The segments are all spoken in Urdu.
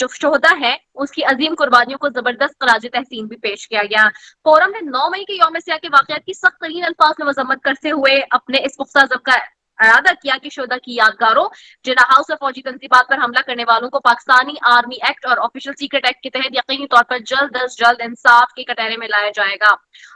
جو شہدا ہے اس کی عظیم قربانیوں کو زبردست خراج تحسین بھی پیش کیا گیا۔ فورم نے 9 مئی کے یوم سیاہ کے واقعات کی سخت ترین الفاظ میں مذمت کرتے ہوئے اپنے اس پختہ عزم کا اعادہ کیا کہ شہدا کی یادگاروں، جناح ہاؤس اور فوجی تنصیبات پر حملہ کرنے والوں کو پاکستانی آرمی ایکٹ اور آفیشل سیکرٹ ایکٹ کے تحت یقینی طور پر جلد از جلد انصاف کے کٹہرے میں لایا جائے گا۔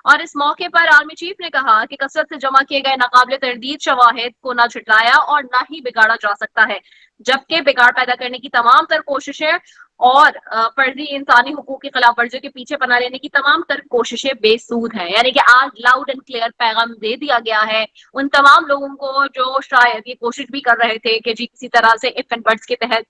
اور اس موقع پر آرمی چیف نے کہا کہ کثرت سے جمع کیے گئے ناقابل تردید شواہد کو نہ جھٹلایا اور نہ ہی بگاڑا جا سکتا ہے، جبکہ بگاڑ پیدا کرنے کی تمام تر کوششیں اور فرضی انسانی حقوق کی خلاف ورزیوں کے پیچھے پناہ لینے کی تمام تر کوششیں بے سود ہیں۔ یعنی کہ آج لاؤڈ اینڈ کلیئر پیغام دے دیا گیا ہے ان تمام لوگوں کو جو شاید یہ کوشش بھی کر رہے تھے کہ جی کسی طرح سے اف اینڈ بٹس کے تحت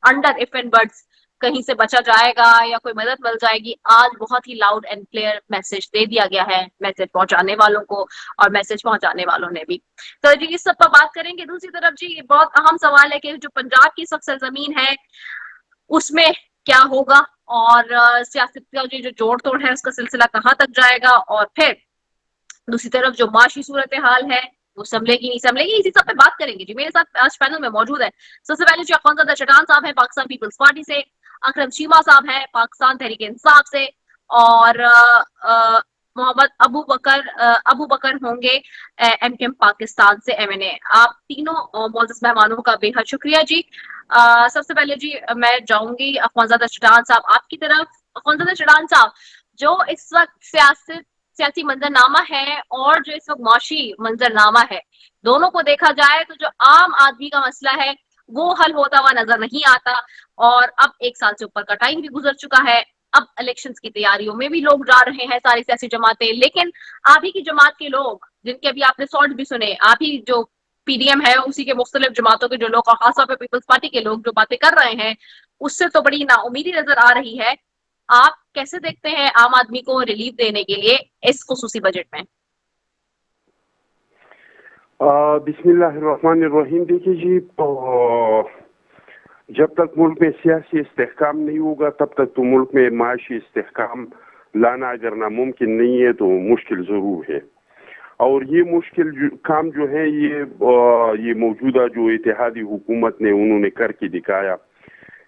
انڈر اف اینڈ بٹس کہیں سے بچا جائے گا یا کوئی مدد مل جائے گی۔ آج بہت ہی لاؤڈ اینڈ کلیئر میسج دے دیا گیا ہے، میسج پہنچانے والوں کو اور میسج پہنچانے والوں نے بھی۔ تو جی اس سب پر بات کریں گے۔ دوسری طرف جی بہت اہم سوال ہے کہ جو پنجاب کی سخت سرزمین ہے اس میں کیا ہوگا، اور سیاست کا جو جوڑ توڑ ہے اس کا سلسلہ کہاں تک جائے گا، اور پھر دوسری طرف جو معاشی صورتحال ہے وہ سنبھلے گی نہیں سنبھلے گی، اسی سب پہ بات کریں گے جی۔ میرے ساتھ آج پینل میں موجود ہے سب سے پہلے جو اخوانزادہ چٹان صاحب ہیں پاکستان پیپلز پارٹی سے، اکرم چیمہ صاحب ہیں پاکستان تحریک انصاف سے، اور محمد ابو بکر ہوں گے ایم کیم پاکستان سے ایم این اے۔ آپ تینوں معزز مہمانوں کا بے حد شکریہ جی۔ سب سے پہلے جی میں جاؤں گی اخوانزادہ چٹان صاحب آپ کی طرف۔ اخوانزادہ چٹان صاحب، جو اس وقت سیاسی منظرنامہ ہے اور جو اس وقت معاشی منظرنامہ ہے، دونوں کو دیکھا جائے تو جو عام آدمی کا مسئلہ ہے وہ حل ہوتا ہوا نظر نہیں آتا، اور اب 1 سال سے اوپر کا ٹائم بھی گزر چکا ہے۔ اب الیکشنز کی تیاریوں میں بھی لوگ جا رہے ہیں، ساری سیاسی جماعتیں، لیکن آپ ہی کی جماعت کے لوگ جن کے ابھی آپ نے سالٹ بھی سنے، آپ ہی جو پی ڈی ایم ہے اسی کے مختلف جماعتوں کے جو لوگ اور خاص طور پہ پیپلز پارٹی کے لوگ جو باتیں کر رہے ہیں اس سے تو بڑی نا امیدی نظر آ رہی ہے۔ آپ کیسے دیکھتے ہیں عام آدمی کو ریلیف دینے کے لیے اس خصوصی بجٹ میں؟ بسم اللہ الرحمن الرحیم۔ دیکھیے جی، جب تک ملک میں سیاسی استحکام نہیں ہوگا تب تک تو ملک میں معاشی استحکام لانا اگر ناممکن نہیں ہے تو مشکل ضرور ہے، اور یہ مشکل کام جو ہے یہ موجودہ جو اتحادی حکومت نے انہوں نے کر کے دکھایا،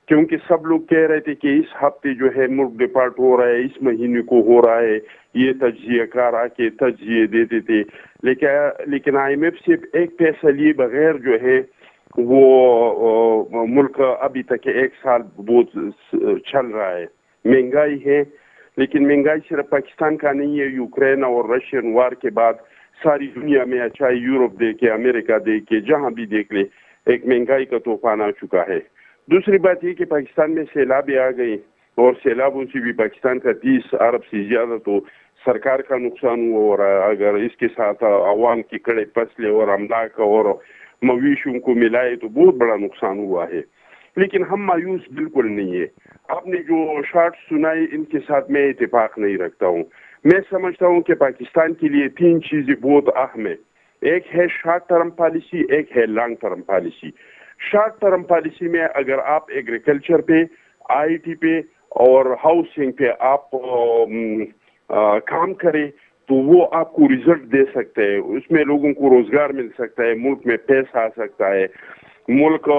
کیونکہ سب لوگ کہہ رہے تھے کہ اس ہفتے جو ہے ملک ڈپارٹ ہو رہا ہے، اس مہینے کو ہو رہا ہے، یہ تجزیہ کار آ کے تجزیے دیتے تھے، لیکن آئی ایم ایف سے ایک پیسہ لیے بغیر جو ہے وہ ملک ابھی تک 1 سال بہت چل رہا ہے۔ مہنگائی ہے، لیکن مہنگائی صرف پاکستان کا نہیں ہے، یوکرین اور رشین وار کے بعد ساری دنیا میں، اچھا یورپ دیکھ کے، امریکہ دیکھ کے، جہاں بھی دیکھ لے ایک مہنگائی کا طوفان آ چکا ہے۔ دوسری بات یہ کہ پاکستان میں سیلابیں آ گئی، اور سیلابوں سے بھی پاکستان کا 30 ارب سے زیادہ تو سرکار کا نقصان ہوا، اور اگر اس کے ساتھ عوام کی کڑے فصلیں اور املاک اور مویشیوں کو ملائے تو بہت بڑا نقصان ہوا ہے۔ لیکن ہم مایوس بالکل نہیں ہے۔ آپ نے جو شارٹ سنائی ان کے ساتھ میں اتفاق نہیں رکھتا ہوں۔ میں سمجھتا ہوں کہ پاکستان کے لیے 3 چیزیں بہت اہم ہیں، ایک ہے شارٹ ٹرم پالیسی، ایک ہے long term policy. Short term policy میں اگر آپ ایگریکلچر پہ، آئی ٹی پہ اور ہاؤسنگ پہ آپ کام کریں تو وہ آپ کو رزلٹ دے سکتے ہیں، اس میں لوگوں کو روزگار مل سکتا ہے، ملک میں پیسہ آ سکتا ہے، ملک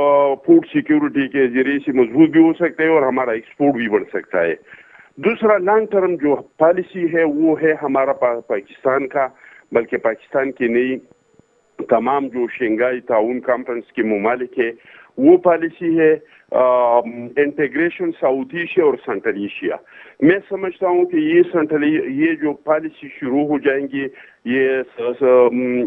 فوڈ سیکیورٹی کے ذریعے سے مضبوط بھی ہو سکتا ہے اور ہمارا ایکسپورٹ بھی بڑھ سکتا ہے۔ دوسرا لانگ ٹرم جو پالیسی ہے وہ ہے ہمارا پاکستان کا، بلکہ پاکستان کی نئی تمام جو شنگھائی تعاون کانفرنس کے ممالک ہے وہ پالیسی ہے انٹیگریشن ساؤتھ ایشیا اور سینٹرل ایشیا۔ میں سمجھتا ہوں کہ یہ جو پالیسی شروع ہو جائیں گی یہ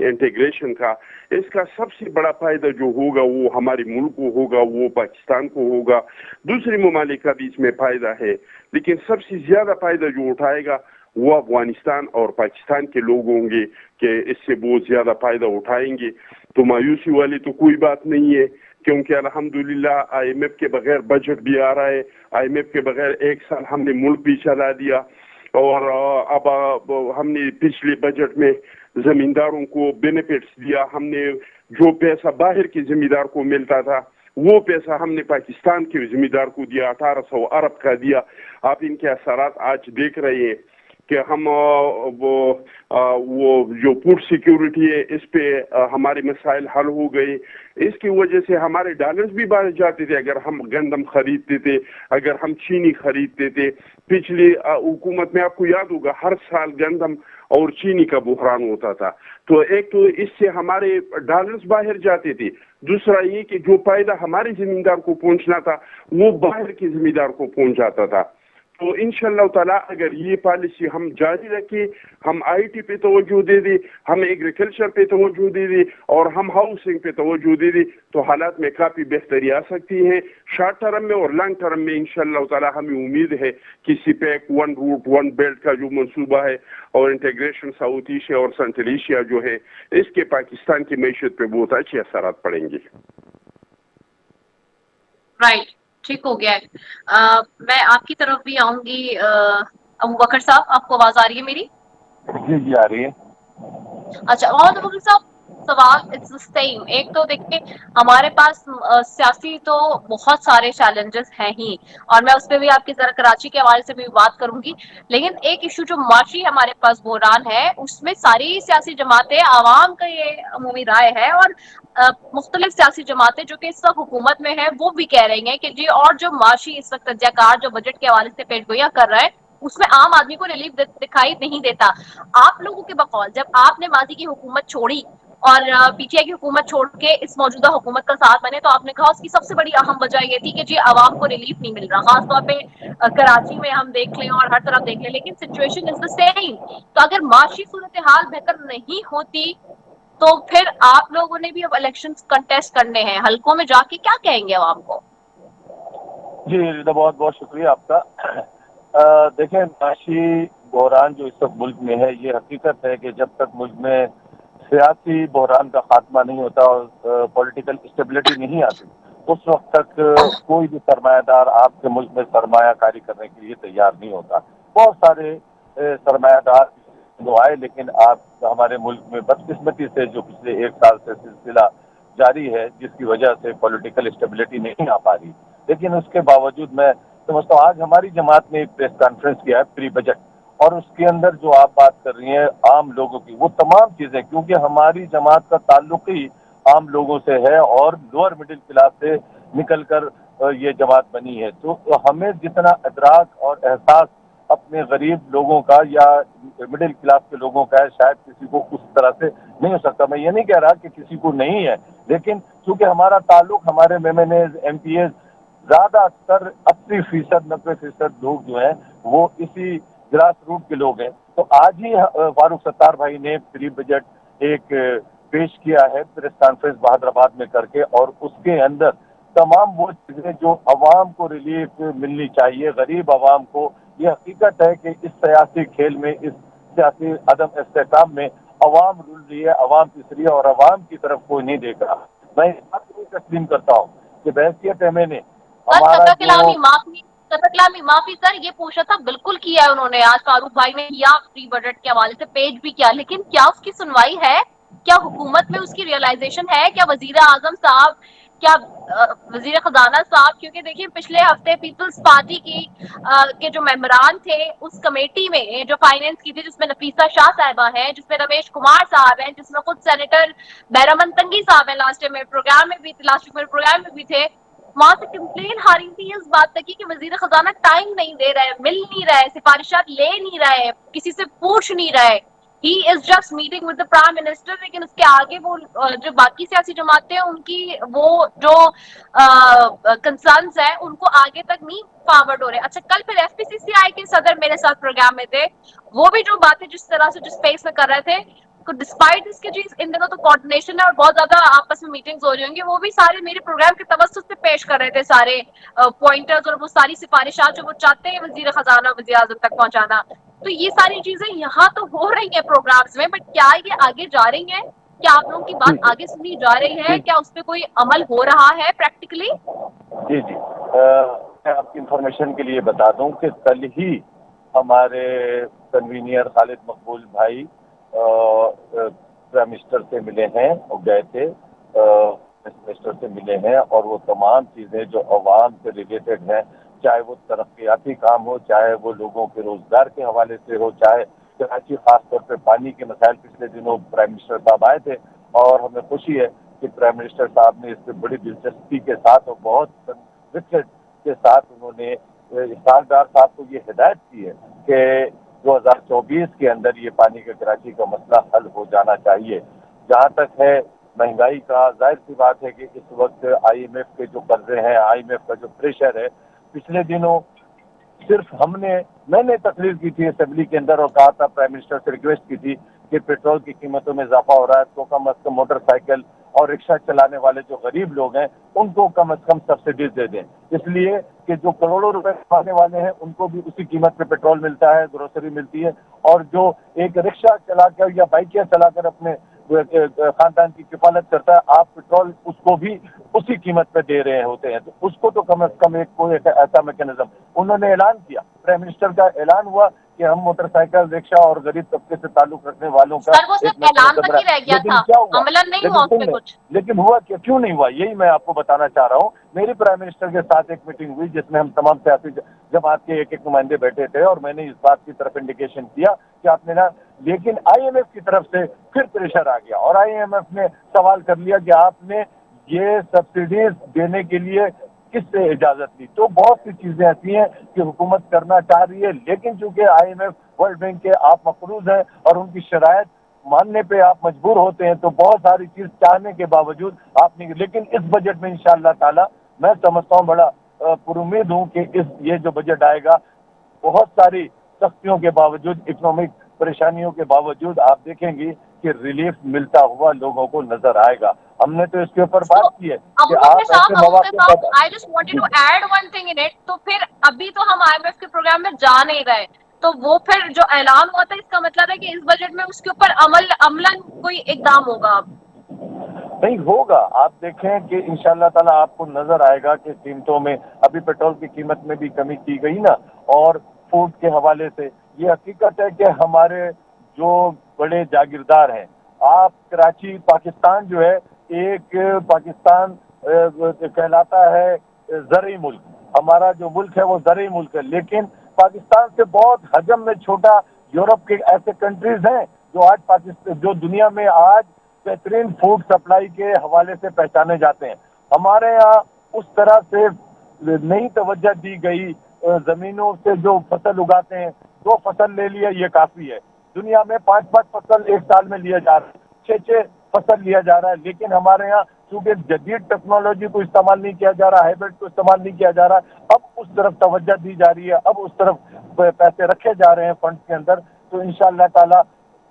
انٹیگریشن کا، اس کا سب سے بڑا فائدہ جو ہوگا وہ ہمارے ملک کو ہوگا، وہ پاکستان کو ہوگا، دوسرے ممالک کا بھی اس میں فائدہ ہے، لیکن سب سے زیادہ فائدہ جو اٹھائے گا وہ افغانستان اور پاکستان کے لوگ ہوں گے کہ اس سے بہت زیادہ فائدہ اٹھائیں گے۔ تو مایوسی والی تو کوئی بات نہیں ہے، کیونکہ الحمدللہ آئی ایم ایف کے بغیر بجٹ بھی آ رہا ہے، آئی ایم ایف کے بغیر 1 سال ہم نے ملک بھی چلا دیا، اور اب ہم نے پچھلے بجٹ میں زمینداروں کو بینیفٹس دیا، ہم نے جو پیسہ باہر کے زمیندار کو ملتا تھا وہ پیسہ ہم نے پاکستان کے زمیندار کو دیا، 1800 ارب کا دیا۔ آپ ان کے اثرات آج دیکھ رہے ہیں۔ کہ ہم وہ جو فوڈ سیکیورٹی ہے اس پہ ہمارے مسائل حل ہو گئے. اس کی وجہ سے ہمارے ڈالرز بھی بڑھ جاتے تھے اگر ہم گندم خریدتے تھے, اگر ہم چینی خریدتے تھے. پچھلی حکومت میں آپ کو یاد ہوگا ہر سال گندم اور چینی کا بحران ہوتا تھا. تو ایک تو اس سے ہمارے ڈالرز باہر جاتے تھے, دوسرا یہ کہ جو فائدہ ہمارے زمیندار کو پہنچنا تھا وہ باہر کے زمیندار کو پہنچ جاتا تھا. تو انشاءاللہ تعالیٰ اگر یہ پالیسی ہم جاری رکھیں, ہم آئی ٹی پہ توجہ دے دیں, ہم ایگریکلچر پہ توجہ دے دیں اور ہم ہاؤسنگ پہ توجہ دے دیں تو حالات میں کافی بہتری آ سکتی ہے. شارٹ ٹرم میں اور لانگ ٹرم میں انشاءاللہ تعالیٰ ہمیں امید ہے کہ speak one route one belt کا جو منصوبہ ہے اور انٹیگریشن ساؤتھ ایشیا اور سینٹرل ایشیا جو ہے اس کے پاکستان کی معیشت پہ بہت اچھے اثرات پڑیں گے. رائٹ, ٹھیک ہو گیا ہے. میں آپ کی طرف بھی آؤں گی. ابو بکر صاحب, آپ کو آواز آ رہی ہے میری؟ جی آ رہی ہے. اچھا, اور ابو بکر صاحب سوال اٹس سیم. ایک تو دیکھیں ہمارے پاس سیاسی تو بہت سارے چیلنجز ہیں ہی, اور میں اس پہ بھی آپ کی ذرا کراچی کے حوالے سے بھی بات کروں گی, لیکن ایک ایشو جو معاشی ہمارے پاس بحران ہے اس میں ساری سیاسی جماعتیں, عوام کا یہ عمومی رائے ہے اور مختلف سیاسی جماعتیں جو کہ اس وقت حکومت میں ہیں وہ بھی کہہ رہی ہیں کہ جی, اور جو معاشی اس وقت تجزیہ کار جو بجٹ کے حوالے سے پیش گوئیاں کر رہا ہے اس میں عام آدمی کو ریلیف دکھائی نہیں دیتا. آپ لوگوں کے بقول جب آپ نے ماضی کی حکومت چھوڑی اور پی ٹی آئی کی حکومت چھوڑ کے اس موجودہ حکومت کا ساتھ بنے, تو آپ نے کہا اس کی سب سے بڑی اہم وجہ یہ تھی کہ جی عوام کو ریلیف نہیں مل رہا, خاص طور پہ کراچی میں ہم دیکھ لیں اور ہر طرف دیکھ لیں, لیکن سچویشن از دا سیم. تو اگر معاشی صورتحال بہتر نہیں ہوتی تو پھر آپ لوگوں نے بھی اب الیکشن کنٹیسٹ کرنے ہیں, حلقوں میں جا کے کیا کہیں گے عوام کو؟ جی بہت بہت شکریہ آپ کا. دیکھیں, معاشی بحران جو اس وقت ملک میں ہے, یہ حقیقت ہے کہ جب تک ملک میں سیاسی بحران کا خاتمہ نہیں ہوتا اور پولیٹیکل اسٹیبلٹی نہیں آتی, اس وقت تک کوئی بھی سرمایہ دار آپ کے ملک میں سرمایہ کاری کرنے کے لیے تیار نہیں ہوتا. بہت سارے سرمایہ دار جو آئے, لیکن آپ ہمارے ملک میں بدقسمتی سے جو پچھلے ایک سال سے سلسلہ جاری ہے جس کی وجہ سے پولیٹیکل اسٹیبلٹی نہیں آ پا رہی, لیکن اس کے باوجود میں سمجھتا ہوں آج ہماری جماعت نے ایک پریس کانفرنس کیا ہے پری بجٹ, اور اس کے اندر جو آپ بات کر رہی ہیں عام لوگوں کی, وہ تمام چیزیں, کیونکہ ہماری جماعت کا تعلق ہی عام لوگوں سے ہے اور لوور مڈل کلاس سے نکل کر یہ جماعت بنی ہے. تو ہمیں جتنا ادراک اور احساس اپنے غریب لوگوں کا یا مڈل کلاس کے لوگوں کا ہے, شاید کسی کو اس طرح سے نہیں ہو سکتا. میں یہ نہیں کہہ رہا کہ کسی کو نہیں ہے, لیکن چونکہ ہمارا تعلق, ہمارے M N As M P As زیادہ تر 80% 90% لوگ جو ہیں وہ اسی گراس روٹ کے لوگ ہیں. تو آج ہی فاروق ستار بھائی نے پری بجٹ ایک پیش کیا ہے پریس کانفرنس بہادر آباد میں کر کے, اور اس کے اندر تمام وہ چیزیں جو عوام کو ریلیف ملنی چاہیے, غریب عوام کو. یہ حقیقت ہے کہ اس سیاسی کھیل میں, اس سیاسی عدم استحکام میں عوام رول رہی ہے, عوام پس رہی ہے اور عوام کی طرف کوئی نہیں دیکھ رہا. میں اس بات کو تسلیم کرتا ہوں کہ بحثیت میں نے ہمارا معافی سر, یہ پوچھا تھا بالکل کیا ہے انہوں نے, آج فاروق بھائی نے کیا پری بجٹ کے حوالے سے پیج بھی کیا, لیکن کیا اس کی سنوائی ہے؟ کیا حکومت میں اس کی ریئلائزیشن ہے؟ کیا وزیر اعظم صاحب, کیا وزیر خزانہ صاحب, کیونکہ دیکھیے پچھلے ہفتے پیپلز پارٹی کے جو ممبران تھے اس کمیٹی میں جو فائنینس کی تھی, جس میں نفیسہ شاہ صاحبہ ہیں, جس میں رمیش کمار صاحب ہیں, جس میں خود سینیٹر بیرمن تنگی صاحب ہیں, لاسٹ میں پروگرام میں بھی تھے, وہاں سے کمپلین آ رہی تھی اس بات تک کہ وزیر خزانہ ٹائم نہیں دے رہے, مل نہیں رہے, سفارشات لے نہیں رہے, کسی سے پوچھ نہیں رہے, he is just meeting with the prime minister. لیکن اس کے آگے وہ جو باقی سیاسی جماعتیں ہیں ان کی وہ جو کنسرنز ہیں ان کو آگے تک نہیں فارورڈ ہو رہے. اچھا, کل پھر ایف پی سی سی آئی کے صدر میرے ساتھ پروگرام میں تھے, وہ بھی جو باتیں جس طرح سے جس پیس میں کر رہے تھے, ڈسپائٹ اس کے چیز ان دنوں تو کوارڈینیشن ہے اور بہت زیادہ آپس میں میٹنگز ہو رہی ہوں گی, وہ بھی سارے میرے پروگرام کے توسط سے پیش کر رہے تھے سارے پوائنٹرز اور وہ ساری سفارشات جو وہ چاہتے ہیں وزیر خزانہ وزیر اعظم تک پہنچانا. تو یہ ساری چیزیں یہاں تو ہو رہی ہیں پروگرامز میں, بٹ کیا یہ آگے جا رہی ہیں؟ کیا آپ لوگوں کی بات آگے سنی جا رہی ہے؟ کیا اس پہ کوئی عمل ہو رہا ہے پریکٹیکلی؟ جی میں آپ کی انفارمیشن کے لیے بتا دوں کہ کل ہی ہمارے کنوینئر خالد مقبول بھائی پرائم منسٹر سے ملے ہیں, اور گئے تھے منسٹر سے ملے ہیں, اور وہ تمام چیزیں جو عوام سے ریلیٹڈ ہیں چاہے وہ ترقیاتی کام ہو، چاہے وہ لوگوں کے روزگار کے حوالے سے ہو، چاہے کراچی خاص طور پہ پانی کے مسائل. پچھلے دنوں پرائم منسٹر صاحب آئے تھے اور ہمیں خوشی ہے کہ پرائم منسٹر صاحب نے اس سے بڑی دلچسپی کے ساتھ اور بہت کنوکشن کے ساتھ انہوں نے اسحاق ڈار صاحب کو یہ ہدایت کی ہے کہ 2024 کے اندر یہ پانی کا کراچی کا مسئلہ حل ہو جانا چاہیے. جہاں تک ہے مہنگائی کا، ظاہر سی بات ہے کہ اس وقت آئی ایم ایف کے جو قرضے ہیں، آئی ایم ایف کا جو پریشر ہے، پچھلے دنوں صرف میں نے تقریر کی تھی اسمبلی کے اندر اور کہا تھا، پرائم منسٹر سے ریکویسٹ کی تھی کہ پیٹرول کی قیمتوں میں اضافہ ہو رہا ہے تو کم از کم موٹر سائیکل اور رکشہ چلانے والے جو غریب لوگ ہیں ان کو کم از کم سبسڈیز دے دیں، اس لیے کہ جو کروڑوں روپے کمانے والے ہیں ان کو بھی اسی قیمت پہ پیٹرول ملتا ہے، گروسری ملتی ہے، اور جو ایک رکشہ چلا کر یا بائکیں چلا کر اپنے خاندان کی کفالت کرتا ہے، آپ پیٹرول اس کو بھی اسی قیمت پہ دے رہے ہوتے ہیں، تو اس کو تو کم از کم کوئی ایسا میکینزم انہوں نے اعلان کیا. پرائم منسٹر کا اعلان ہوا کہ ہم موٹر سائیکل، رکشہ اور غریب طبقے سے تعلق رکھنے والوں کا سر وہ صرف اعلان تک ہی رہ گیا لیکن تھا، کیا ہوا؟ عملاً نہیں ہوا اس پہ کچھ. لیکن ہوا کیوں نہیں ہوا، یہی میں آپ کو بتانا چاہ رہا ہوں. میری پرائم منسٹر کے ساتھ ایک میٹنگ ہوئی جس میں ہم تمام سیاسی جماعت کے ایک نمائندے بیٹھے تھے اور میں نے اس بات کی طرف انڈیکیشن کیا کہ آپ نے لیکن آئی ایم ایف کی طرف سے پھر پریشر آ گیا اور آئی ایم ایف نے سوال کر لیا کہ آپ نے یہ سبسڈیز دینے کے لیے کس سے اجازت لی. تو بہت سی چیزیں ایسی ہیں کہ حکومت کرنا چاہ رہی ہے، لیکن چونکہ I M F, world bank کے آپ مقروض ہیں اور ان کی شرائط ماننے پہ آپ مجبور ہوتے ہیں، تو بہت ساری چیز چاہنے کے باوجود آپ نہیں. لیکن اس بجٹ میں انشاءاللہ تعالی میں سمجھتا ہوں بڑا پر امید ہوں کہ یہ جو بجٹ آئے گا بہت ساری سختیوں کے باوجود، اکنامک پریشانیوں کے باوجود آپ دیکھیں گی کہ ریلیف ملتا ہوا لوگوں کو نظر آئے گا. ہم نے تو اس کے اوپر بات کی ہے کہ آپ ایسے مواقع پر I just wanted to add one thing in it. تو پھر ابھی تو ہم آئی ایم ایف کے پروگرام میں جا نہیں رہے، تو وہ پھر جو اعلان ہوا تھا اس کا مطلب ہے کہ اس بجٹ میں اس کے اوپر عملاً کوئی اقدام ہوگا. نہیں ہوگا. آپ دیکھیں کہ انشاءاللہ تعالی آپ کو نظر آئے گا کہ قیمتوں میں ابھی پیٹرول کی قیمت میں بھی کمی کی گئی نا، اور فوڈ کے حوالے سے یہ حقیقت ہے کہ ہمارے جو بڑے جاگیردار ہیں، آپ کراچی، پاکستان جو ہے ایک پاکستان کہلاتا ہے زرعی ملک. ہمارا جو ملک ہے وہ زرعی ملک ہے، لیکن پاکستان سے بہت حجم میں چھوٹا یورپ کے ایسے کنٹریز ہیں جو آج پاکستان، جو دنیا میں آج بہترین فوڈ سپلائی کے حوالے سے پہچانے جاتے ہیں. ہمارے یہاں اس طرح سے نئی توجہ دی گئی، زمینوں سے جو فصل اگاتے ہیں 2 فصل لے لیا یہ کافی ہے. دنیا میں 5 فصل ایک سال میں لیا جا رہا ہے، 6 فصل لیا جا رہا ہے، لیکن ہمارے یہاں چونکہ جدید ٹیکنالوجی کو استعمال نہیں کیا جا رہا، ہائیبرڈ کو استعمال نہیں کیا جا رہا، اب اس طرف توجہ دی جا رہی ہے، اب اس طرف پیسے رکھے جا رہے ہیں فنڈز کے اندر. تو انشاءاللہ تعالی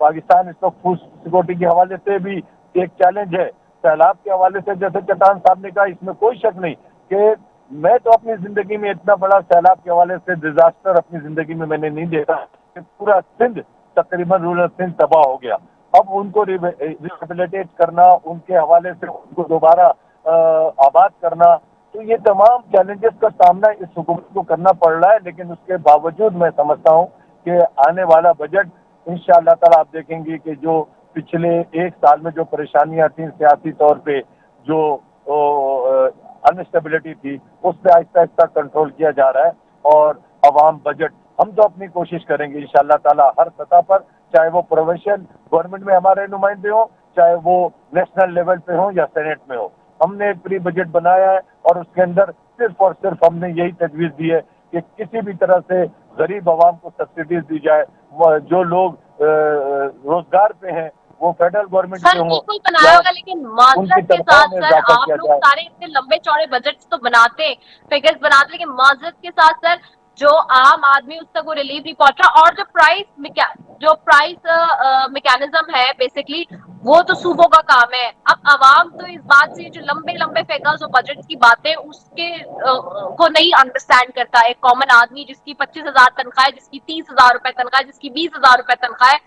پاکستان اس وقت فوڈ سیکورٹی کے حوالے سے بھی ایک چیلنج ہے. سیلاب کے حوالے سے جیسے چٹان صاحب نے کہا، اس میں کوئی شک نہیں کہ میں تو اپنی زندگی میں اتنا بڑا سیلاب کے حوالے سے ڈیزاسٹر اپنی زندگی میں نے نہیں دیکھا کہ پورا سندھ، تقریباً رورل سندھ تباہ ہو گیا. اب ان کو ریہیبلیٹیٹ کرنا، ان کے حوالے سے ان کو دوبارہ آباد کرنا، تو یہ تمام چیلنجز کا سامنا اس حکومت کو کرنا پڑ رہا ہے. لیکن اس کے باوجود میں سمجھتا ہوں کہ آنے والا بجٹ انشاءاللہ تعالی آپ دیکھیں گے کہ جو پچھلے 1 سال میں جو پریشانیاں تھیں سیاسی طور پہ، جو انسٹیبلٹی تھی، اس پہ آہستہ آہستہ کنٹرول کیا جا رہا ہے. اور عوام بجٹ ہم تو اپنی کوشش کریں گے انشاءاللہ تعالی ہر سطح پر، چاہے وہ پروونشل گورنمنٹ میں ہمارے نمائندے ہوں، چاہے وہ نیشنل لیول پہ ہوں یا سینٹ میں ہو. ہم نے ایک پری بجٹ بنایا ہے اور اس کے اندر صرف اور صرف ہم نے یہی تجویز دی ہے کہ کسی بھی طرح سے غریب عوام کو سبسڈیز دی جائے. جو لوگ روزگار پہ ہیں وہ فیڈرل گورنمنٹ سر کے ہوں، بالکل بنایا ہوگا، لیکن معذرت کے ساتھ سر اضافہ آپ کیا لوگ جائے. سارے اتنے لمبے چوڑے بجٹس تو بناتے، فگرز بناتے، لیکن معذرت کے ساتھ سر جو عام آدمی اس تک وہ ریلیف نہیں پہنچ رہا. اور جو پرائس میکینزم ہے بیسکلی وہ تو صوبوں کا کام ہے. اب عوام تو اس بات سے جو لمبے لمبے فگرز اور بجٹ کی باتیں اس کے کو نہیں انڈرسٹینڈ کرتا. ایک کامن آدمی جس کی 25,000 تنخواہ ہے، جس کی 30,000 روپے تنخواہ ہے، جس کی 20,000 روپے تنخواہ ہے،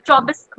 24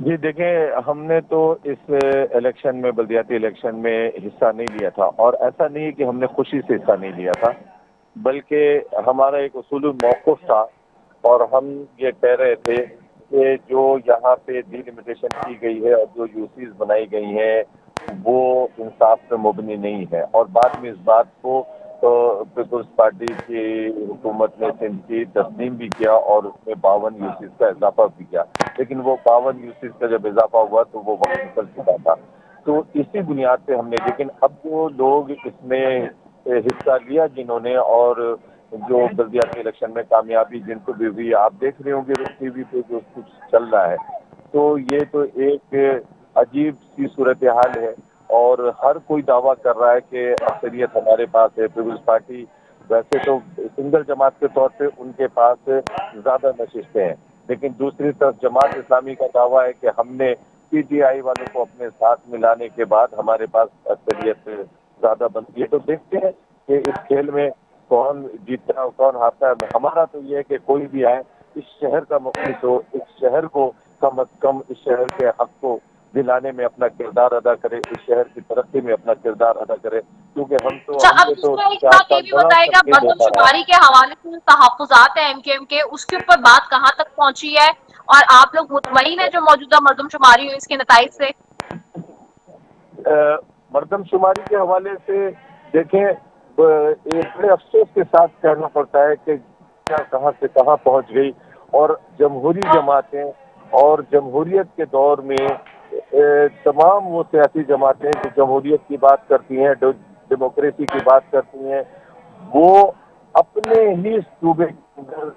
جی دیکھیں، ہم نے تو اس الیکشن میں، بلدیاتی الیکشن میں حصہ نہیں لیا تھا، اور ایسا نہیں ہے کہ ہم نے خوشی سے حصہ نہیں لیا تھا، بلکہ ہمارا ایک اصولی موقف تھا، اور ہم یہ کہہ رہے تھے کہ جو یہاں پہ ڈی لمیٹیشن کی گئی ہے اور جو یوسیز بنائی گئی ہیں وہ انصاف پہ مبنی نہیں ہے، اور بعد میں اس بات کو پیپلز پارٹی کی حکومت نے سندھ کی تسلیم بھی کیا، اور اس میں 52 یوسیز کا اضافہ بھی کیا، لیکن وہ 52 یوسیز کا جب اضافہ ہوا تو وہ وقت نکل چکا تھا۔ تو اسی بنیاد پہ ہم نے، لیکن اب جو لوگ اس میں حصہ لیا جنہوں نے، اور جو بلدیاتی الیکشن میں کامیابی جن کو بھی ہوئی، آپ دیکھ رہے ہوں گے ٹی وی پہ جو کچھ چل رہا ہے، تو یہ تو ایک عجیب سی صورتحال ہے، اور ہر کوئی دعویٰ کر رہا ہے کہ اکثریت ہمارے پاس ہے۔ پیپلز پارٹی ویسے تو سنگل جماعت کے طور پہ ان کے پاس زیادہ نشستیں ہیں، لیکن دوسری طرف جماعت اسلامی کا دعویٰ ہے کہ ہم نے پی ٹی آئی والوں کو اپنے ساتھ ملانے کے بعد ہمارے پاس اکثریت زیادہ بنتی ہے۔ تو دیکھتے ہیں کہ اس کھیل میں کون جیتتا ہے اور کون ہارتا ہے۔ ہمارا تو یہ ہے کہ کوئی بھی آئے، اس شہر کا مخلص ہو، اس شہر کو کم از کم اس شہر کے حق کو دلانے میں اپنا کردار ادا کرے، اس شہر کی ترقی میں اپنا کردار ادا کرے، کیونکہ ہم اچھا، اب نے تو دوسرا ایک 4 بات یہ سال بھی بڑا بتائے گا، ترقی مردم دیتا رہا۔ شماری کے حوالے سے تحفظات ہیں ایم کیو ایم کے، اس کے اوپر بات کہاں تک پہنچی ہے، اور آپ لوگ مطمئن ہیں جو موجودہ مردم شماری ہوئی اس کے نتائج سے؟ مردم شماری کے حوالے سے دیکھیں، ایک بڑے افسوس کے ساتھ کہنا پڑتا ہے کہ کہاں سے کہاں پہنچ گئی، اور جمہوری جماعتیں اور جمہوریت کے دور میں تمام وہ سیاسی جماعتیں جو جمہوریت کی بات کرتی ہیں، ڈیموکریسی کی بات کرتی ہیں، وہ اپنے ہی صوبے کے اندر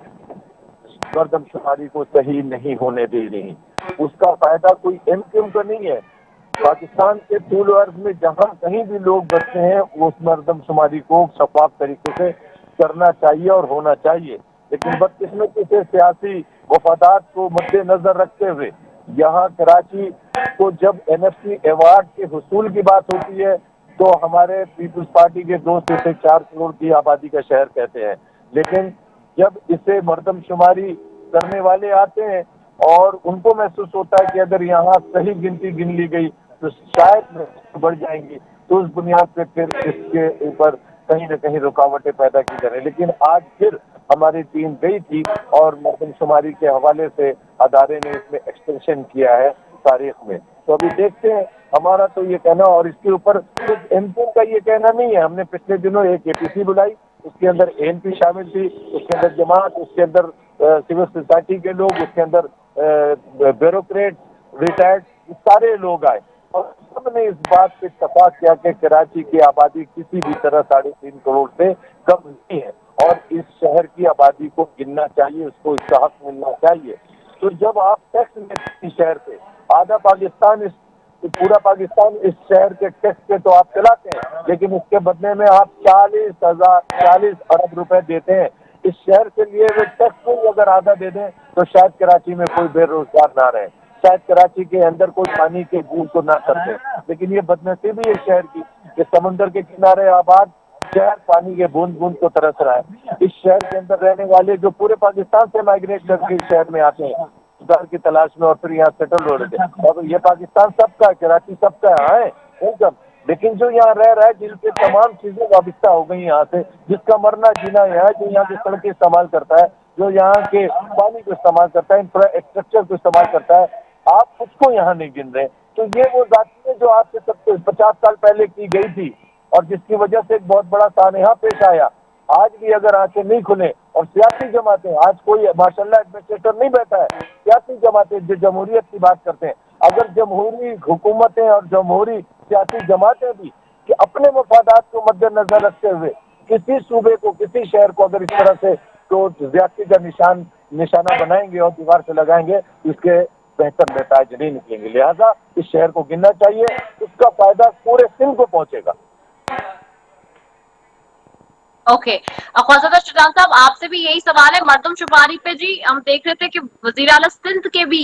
مردم شماری کو صحیح نہیں ہونے دے رہی۔ اس کا فائدہ کوئی ایم کیو ایم کا نہیں ہے۔ پاکستان کے طول و عرض میں جہاں کہیں بھی لوگ بستے ہیں، وہ اس مردم شماری کو شفاف طریقے سے کرنا چاہیے اور ہونا چاہیے، لیکن بدقسمتی سے سیاسی مفادات کو مد نظر رکھتے ہوئے یہاں کراچی کو جب این ایف سی ایوارڈ کے حصول کی بات ہوتی ہے تو ہمارے پیپلز پارٹی کے دوست اسے 4 کروڑ کی آبادی کا شہر کہتے ہیں، لیکن جب اسے مردم شماری کرنے والے آتے ہیں اور ان کو محسوس ہوتا ہے کہ اگر یہاں صحیح گنتی گن لی گئی تو شاید بڑھ جائیں گی، تو اس بنیاد پہ پھر اس کے اوپر کہیں نہ کہیں رکاوٹیں پیدا کی جا رہی ہیں۔ لیکن آج پھر ہماری ٹیم گئی تھی اور مردم شماری کے حوالے سے ادارے نے اس میں ایکسٹینشن کیا ہے تاریخ میں، تو ابھی دیکھتے ہیں۔ ہمارا تو یہ کہنا، اور اس کے اوپر صرف ایم پی کا یہ کہنا نہیں ہے، ہم نے پچھلے دنوں ایک اے پی سی بلائی، اس کے اندر اے این پی شامل تھی، اس کے اندر جماعت، اس کے اندر سول سوسائٹی کے لوگ، اس کے اندر بیوروکریٹ، ریٹائرڈ، سارے لوگ آئے، اور سب نے اس بات پہ اتفاق کیا کہ کراچی کی آبادی کسی بھی طرح 3.5 کروڑ سے کم نہیں ہے، اور اس شہر کی آبادی کو گننا چاہیے، اس کو اس کا حق ملنا چاہیے۔ تو جب آپ ٹیکس لیتے ہیں شہر پہ، آدھا پاکستان پورا پاکستان اس شہر کے ٹیکس پہ تو آپ چلاتے ہیں، لیکن اس کے بدلے میں آپ 40 ارب روپے دیتے ہیں۔ اس شہر کے لیے وہ ٹیکس کو اگر آدھا دے دیں تو شاید کراچی میں کوئی بے روزگار نہ رہے، شاید کراچی کے اندر کوئی پانی کے بوند کو نہ کرتے، لیکن یہ بدنصیبی ہے شہر کی کہ سمندر کے کنارے آباد شہر پانی کے بوند بوند کو ترس رہا ہے۔ اس شہر کے اندر رہنے والے جو پورے پاکستان سے مائگریٹ کر کے اس شہر میں آتے ہیں روزگار کی تلاش میں، اور پھر یہاں سیٹل ہو رہے تھے، اب یہ پاکستان سب کا ہے، کراچی سب کا ہے، ویلکم، لیکن جو یہاں رہ رہا ہے، جن سے تمام چیزیں وابستہ ہو گئی یہاں سے، جس کا مرنا جینا یہاں ہے، جو یہاں کی سڑکیں استعمال کرتا ہے، جو یہاں کے پانی کو استعمال کرتا ہے، انفراسٹرکچر کو استعمال کرتا ہے، آپ اس کو یہاں نہیں گن رہے۔ تو یہ وہ ذاتی ہے جو آپ سے 50 سال پہلے کی گئی تھی، اور جس کی وجہ سے ایک بہت بڑا سانحہ پیش آیا۔ آج بھی اگر آنکھیں نہیں کھلیں، اور سیاسی جماعتیں، آج کوئی ماشاءاللہ ایڈمنسٹریٹر نہیں بیٹھا ہے، سیاسی جماعتیں جو جمہوریت کی بات کرتے ہیں، اگر جمہوری حکومتیں اور جمہوری سیاسی جماعتیں بھی کہ اپنے مفادات کو مد نظر رکھتے ہوئے کسی صوبے کو، کسی شہر کو اگر اس طرح سے تو زیادتی کا نشانہ بنائیں گے اور دیوار سے لگائیں گے، اس کے بہتر نتائج نہیں نکلیں گے۔ لہذا اس شہر کو گننا چاہیے، اس کا فائدہ پورے سندھ کو پہنچے گا۔ اوکے، خواجہ شجاع صاحب، آپ سے بھی یہی سوال ہے مردم شماری پہ۔ جی ہم دیکھ رہے تھے کہ وزیر اعلیٰ سندھ کے بھی